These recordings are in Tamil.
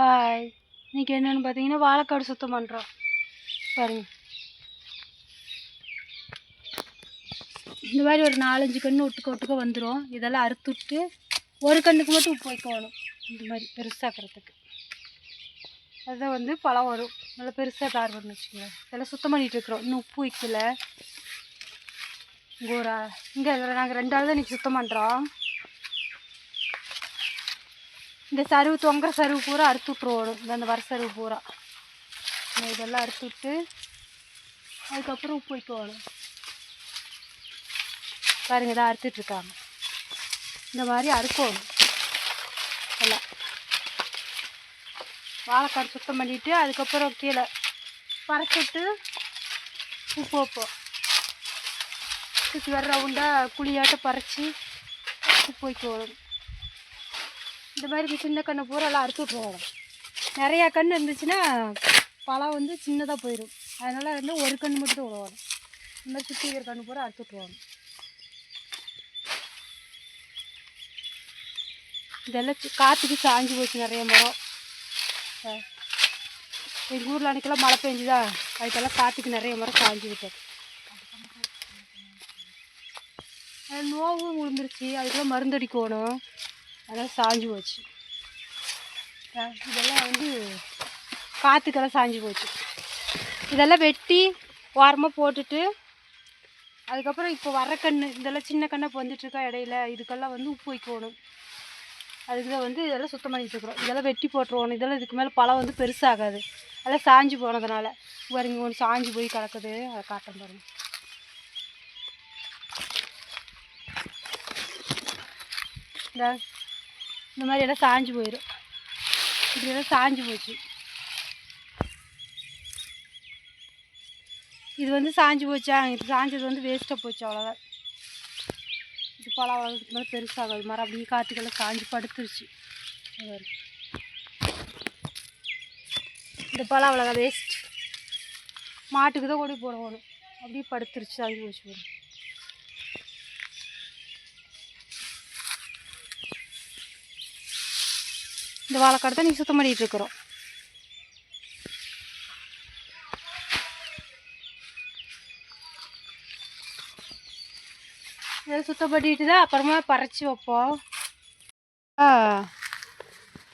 ஹாய், இன்றைக்கி என்னென்னு பார்த்தீங்கன்னா வாழைக்காடு சுத்தம் பண்ணுறோம். பாருங்க, இந்த மாதிரி ஒரு 4-5 கன்று ஒட்டுக்க வந்துடும். இதெல்லாம் அறுத்து விட்டு ஒரு கண்ணுக்கு மட்டும் உப்பு வைக்கணும். இந்த மாதிரி பெருசாக்கிறதுக்கு அதுதான் வந்து பழம் வரும். நல்லா பெருசாக தார் பண்ணு வச்சுக்கோங்க. இதெல்லாம் சுத்தம் பண்ணிகிட்ருக்குறோம். இன்னும் உப்பு வைக்கல. இங்கே நாங்கள் 2 ஆள் தான் இன்றைக்கி சுத்தம் பண்ணுறோம். இந்த சருவு தொங்குற சருவு பூரா அறுத்து விட்ருவோம். இந்த வர சருவு பூரா இதெல்லாம் அறுத்து விட்டு அதுக்கப்புறம் உப்பு வைக்கணும். பாருங்க, இதான் அறுத்துட்ருக்காங்க. இந்த மாதிரி அறுக்கணும். எல்லாம் வாழைக்காடு சுத்தம் பண்ணிவிட்டு அதுக்கப்புறம் கீழே பறச்சுட்டு உப்பு வைப்போம். சுற்றி வர ரவுண்டாக குழியாட்ட பறித்து உப்பு வைக்கணும். இந்த மாதிரி சின்ன கன்று பூரா எல்லாம் அறுத்து விட்ருவோம். நிறையா கன்று இருந்துச்சுன்னா பழம் வந்து சின்னதாக போயிடும். அதனால் வந்து ஒரு கன்று மட்டும் தான் விடுவோம். இந்த மாதிரி சுற்றி இருக்கிற கன்று பூரா அறுத்து விட்ருவோம். இதெல்லாம் காற்றுக்கு சாஞ்சி போச்சு நிறைய மரம். எங்கள் ஊரில் அன்றைக்கெல்லாம் மழை பெஞ்சுதா, அதுக்கெல்லாம் காற்றுக்கு நிறைய மரம் சாஞ்சி விட்டது. நோவும் விழுந்துருச்சு. அதுக்கெல்லாம் மருந்தடிக்கணும். அதெல்லாம் சாஞ்சி போச்சு. இதெல்லாம் வந்து காற்றுக்கெல்லாம் சாஞ்சி போச்சு. இதெல்லாம் வெட்டி ஓரமாக போட்டுட்டு அதுக்கப்புறம் இப்போ வர கன்று இதெல்லாம் சின்ன கண்ணை இப்போ வந்துட்டுருக்கா இடையில இதுக்கெல்லாம் வந்து உப்பு வைக்கணும். அதுக்கு தான் வந்து இதெல்லாம் சுத்தம் பண்ணிட்டுருக்குறோம். இதெல்லாம் வெட்டி போட்டுருவோம். இதெல்லாம் இதுக்கு மேலே பழம் வந்து பெருசாகாது. அதெல்லாம் சாஞ்சி போனதுனால பாருங்க, ஒன்று சாஞ்சி போய் கிடக்குது. அதை காட்டுறேன் பாருங்க. இந்த மாதிரி எல்லாம் சாஞ்சி போயிடும். இப்படியெல்லாம் சாஞ்சி போச்சு. இது வந்து சாஞ்சி போச்சா, இது சாஞ்சது வந்து வேஸ்ட்டாக போச்சு. அவ்வளோதான். இது பழம் வளர்றதுக்கு மேலே பெருசாகாது. மரம் அப்படியே காற்றுக்கெல்லாம் சாஞ்சி படுத்துருச்சு. இந்த பழம் அவ்வளோதான் வேஸ்ட். மாட்டுக்கு தான் கொடி போடணும். அப்படியே படுத்துருச்சு, சாஞ்சி போச்சு. இந்த வாழைக்காடு தான் நீங்கள் சுத்தம் பண்ணிகிட்டு இருக்கிறோம். இதை சுத்தம் பண்ணிட்டு தான் அப்புறமா பறித்து வைப்போம்.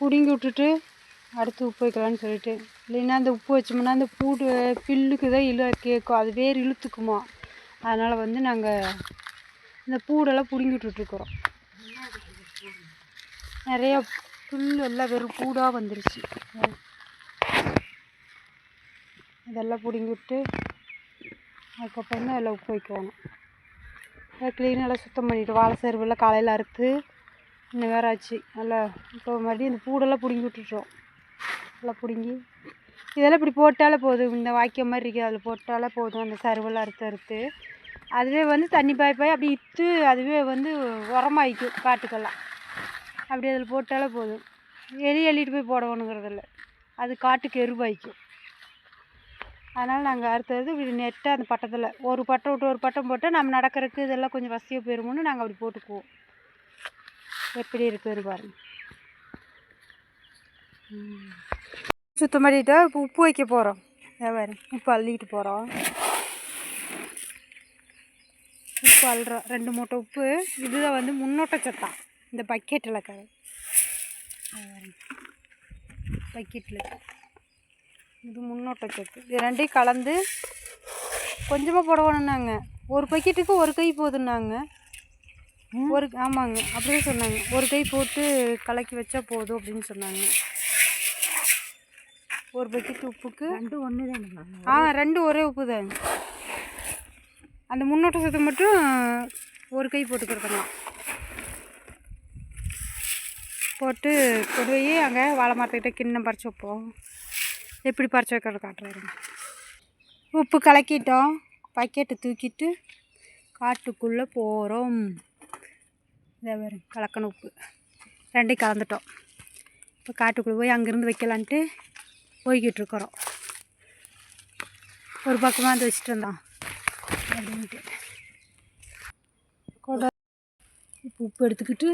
பிடுங்கி விட்டுட்டு அடுத்து உப்பு வைக்கலான்னு சொல்லிட்டு. இல்லைன்னா அந்த உப்பு வச்சோம்னா அந்த பூடு பில்லுக்கு தான் கேட்கும். அது வேறு இழுத்துக்குமா. அதனால் வந்து நாங்கள் இந்த பூடெல்லாம் பிடுங்கி விட்டுட்ருக்குறோம். நிறையா புல் எல்லாம் வெறும் பூடாக வந்துருச்சு. இதெல்லாம் பிடுங்கி விட்டு அதுக்கப்புறம் தான் எல்லாம் உப்பு வைக்கணும். அதை க்ளீனாக எல்லாம் சுத்தம் பண்ணிவிட்டு வாழை சருவெல்லாம் காலையில் அறுத்து இன்னும் வேறு ஆச்சு. நல்லா இப்போ மறுபடியும் இந்த பூடெல்லாம் பிடுங்கி விட்டுட்டோம். எல்லாம் பிடுங்கி இதெல்லாம் இப்படி போட்டாலே போதும். இந்த வாய்க்கால் மாதிரி இருக்குது, அதில் போட்டாலே போதும். அந்த சருவெல்லாம் அறுத்து அதுவே வந்து தண்ணி பாய் அப்படி இத்து அதுவே வந்து உரமாயிக்கும் காட்டுக்கெல்லாம். அப்படி அதில் போட்டாலே போதும். எள்ளிட்டு போய் போடணுங்கிறதில்ல, அது காட்டுக்கு எருவாய்க்கும். அதனால் நாங்கள் அறுத்தது இப்படி நெட்டாக அந்த பட்டத்தில் ஒரு பட்டம் விட்டு ஒரு பட்டம் போட்டால் நம்ம நடக்கிறதுக்கு இதெல்லாம் கொஞ்சம் வசதியாக போயிடுமோன்னு நாங்கள் அப்படி போட்டுக்குவோம். எப்படி இருக்குது பாருங்கள். சுத்தம் பண்ணிட்டா இப்போ உப்பு வைக்க போகிறோம். வேறு உப்பு அள்ளிக்கிட்டு போகிறோம். உப்பு அள்ளுறோம். 2 மூட்டை உப்பு. இதுதான் வந்து முன்னோட்ட சத்தான். இந்த பக்கெட்டில் பக்கெட்டில் இது முன்னோட்ட சத்து. இது 2ஐயும் கலந்து கொஞ்சமாக போடணுன்னாங்க. ஒரு பக்கெட்டுக்கு ஒரு கை போதுன்னாங்க. ஆமாங்க, அப்படியே சொன்னாங்க. ஒரு கை போட்டு கலக்கி வச்சா போதும் அப்படின்னு சொன்னாங்க. ஒரு பக்கெட்டு உப்புக்கு 2 ஒன்று தான். 2 ஒரே உப்பு தாங்க. அந்த முன்னோட்ட சத்து மட்டும் ஒரு கை போட்டுக்கிறதுலாம் போட்டு கொண்டு போய் அங்கே வாழை மரத்துக்கிட்ட கிண்ணம் பறித்து வைப்போம். எப்படி பறித்து வைக்கிறது காட்டுறாருங்க. உப்பு கலக்கிட்டோம். பக்கெட்டு தூக்கிட்டு காட்டுக்குள்ளே போகிறோம். இதே வேறு கலக்கணும் உப்பு 2ஐயும் கலந்துட்டோம். இப்போ காட்டுக்குள்ளே போய் அங்கேருந்து வைக்கலான்ட்டு போய்கிட்டு இருக்கிறோம். ஒரு பக்கமாக வந்து வச்சுட்டு இருந்தோம் அப்படின்ட்டு உப்பு எடுத்துக்கிட்டு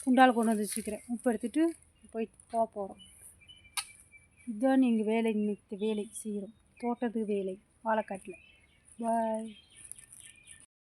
குண்டால் கொண்டு வந்து வச்சுக்கிறேன். உப்பு எடுத்துகிட்டு போய் போகிறோம். இதுதான் எங்கள் வேலை, இன்னைக்கு வேலை செய்கிறோம். தோட்டத்து வேலை வாழைக்காட்டில். பாய்.